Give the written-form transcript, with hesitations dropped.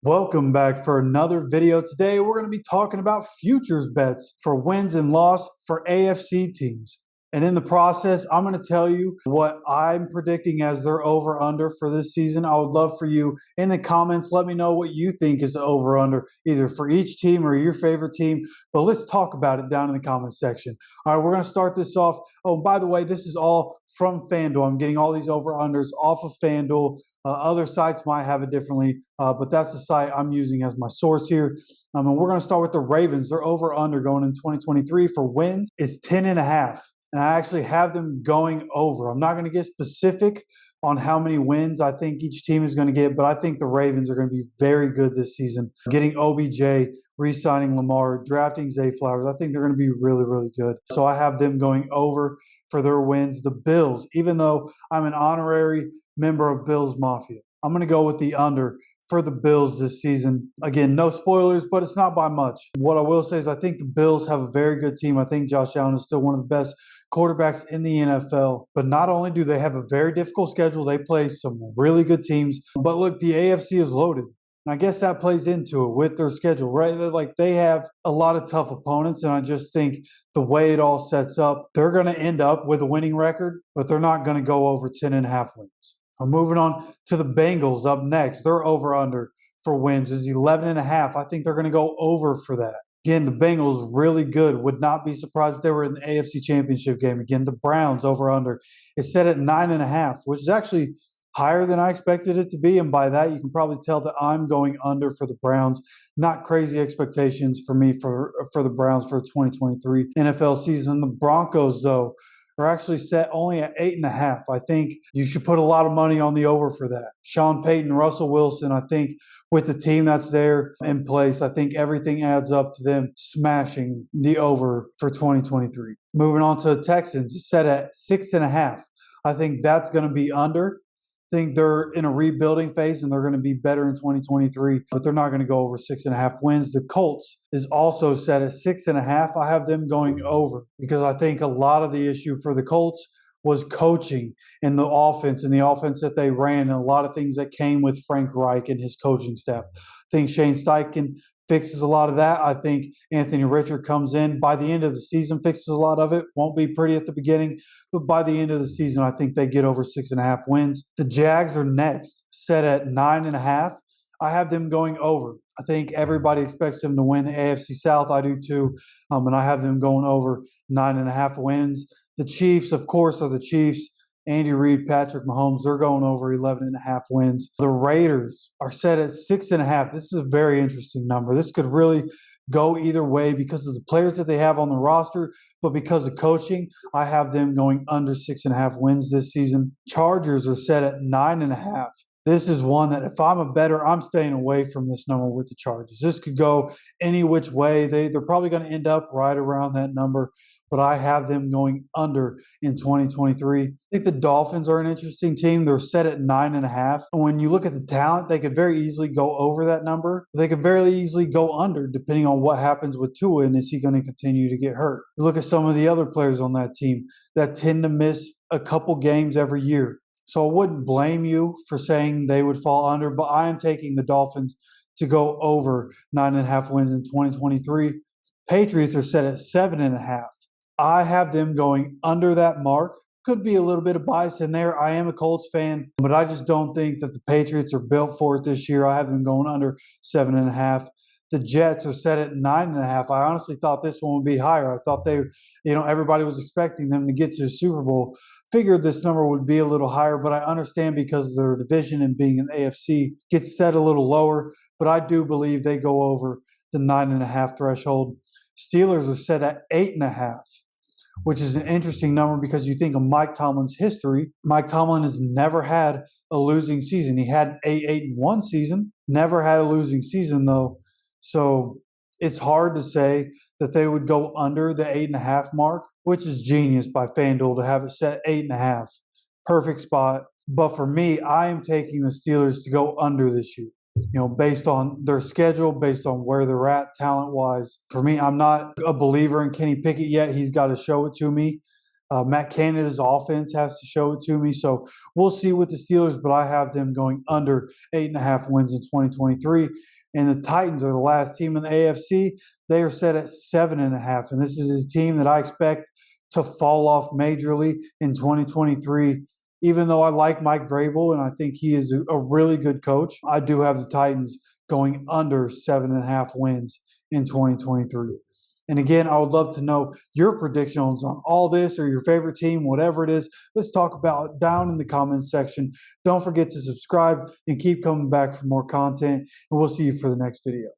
Welcome back for another video. Today we're going to be talking about futures bets for wins and loss for AFC teams. And in the process, I'm going to tell you what I'm predicting as their over-under for this season. I would love for you in the comments, let me know what you think is the over-under, either for each team or your favorite team. But let's talk about it down in the comments section. All right, we're going to start this off. Oh, by the way, this is all from FanDuel. I'm getting all these over-unders off of FanDuel. Other sites might have it differently, but that's the site I'm using as my source here. And we're going to start with the Ravens. Their over-under going in 2023 for wins is 10.5. And I actually have them going over. I'm not going to get specific on how many wins I think each team is going to get, but I think the Ravens are going to be very good this season. Getting OBJ, re-signing Lamar, drafting Zay Flowers, I think they're going to be really, really good. So I have them going over for their wins. The Bills, even though I'm an honorary member of Bills Mafia, I'm going to go with the under for the Bills this season. Again, no spoilers, but it's not by much. What I will say is I think the Bills have a very good team. I think Josh Allen is still one of the best quarterbacks in the NFL. But not only do they have a very difficult schedule, they play some really good teams. But look, the AFC is loaded. And I guess that plays into it with their schedule, right? Like they have a lot of tough opponents, and I just think the way it all sets up, they're going to end up with a winning record, but they're not going to go over 10.5 wins. I'm moving on to the Bengals up next. Their over-under for wins is 11.5. I think they're going to go over for that. Again, the Bengals really good. Would not be surprised if they were in the AFC Championship game. Again, the Browns over-under is set at 9.5, which is actually higher than I expected it to be. And by that, you can probably tell that I'm going under for the Browns. Not crazy expectations for me for the Browns for the 2023 NFL season. The Broncos, though, are actually set only at 8.5. I think you should put a lot of money on the over for that. Sean Payton, Russell Wilson, I think with the team that's there in place, I think everything adds up to them smashing the over for 2023. Moving on to the Texans, set at 6.5. I think that's going to be under. I think they're in a rebuilding phase and they're going to be better in 2023, but they're not going to go over 6.5 wins. The Colts is also set at 6.5. I have them going over because I think a lot of the issue for the Colts was coaching and the offense that they ran, and a lot of things that came with Frank Reich and his coaching staff. I think Shane Steichen fixes a lot of that. I think Anthony Richard comes in by the end of the season, fixes a lot of it. Won't be pretty at the beginning, but by the end of the season, I think they get over 6.5 wins. The Jags are next, set at 9.5. I have them going over. I think everybody expects them to win the AFC South. I do too. And I have them going over 9.5 wins. The Chiefs, of course, are the Chiefs. Andy Reid, Patrick Mahomes, they're going over 11.5 wins. The Raiders are set at 6.5. This is a very interesting number. This could really go either way because of the players that they have on the roster, but because of coaching, I have them going under 6.5 wins this season. Chargers are set at 9.5. This is one that if I'm a bettor, I'm staying away from this number with the Chargers. This could go any which way. They're probably going to end up right around that number, but I have them going under in 2023. I think the Dolphins are an interesting team. They're set at 9.5. And when you look at the talent, they could very easily go over that number. They could very easily go under depending on what happens with Tua and is he going to continue to get hurt. You look at some of the other players on that team that tend to miss a couple games every year. So I wouldn't blame you for saying they would fall under, but I am taking the Dolphins to go over 9.5 wins in 2023. Patriots are set at 7.5. I have them going under that mark. Could be a little bit of bias in there. I am a Colts fan, but I just don't think that the Patriots are built for it this year. I have them going under 7.5. The Jets are set at 9.5. I honestly thought this one would be higher. I thought everybody was expecting them to get to the Super Bowl. Figured this number would be a little higher, but I understand because of their division and being in the AFC gets set a little lower. But I do believe they go over the 9.5 threshold. Steelers are set at 8.5, which is an interesting number because you think of Mike Tomlin's history. Mike Tomlin has never had a losing season. He had an 8-1 season, never had a losing season though. So it's hard to say that they would go under the 8.5 mark, which is genius by FanDuel to have it set 8.5. Perfect spot. But for me, I am taking the Steelers to go under this year. Based on their schedule, based on where they're at talent-wise. For me, I'm not a believer in Kenny Pickett yet. He's got to show it to me. Matt Canada's offense has to show it to me. So we'll see with the Steelers, but I have them going under 8.5 wins in 2023. And the Titans are the last team in the AFC. They are set at 7.5. And this is a team that I expect to fall off majorly in 2023. Even though I like Mike Vrabel and I think he is a really good coach, I do have the Titans going under 7.5 wins in 2023. And again, I would love to know your predictions on all this or your favorite team, whatever it is. Let's talk about it down in the comments section. Don't forget to subscribe and keep coming back for more content. And we'll see you for the next video.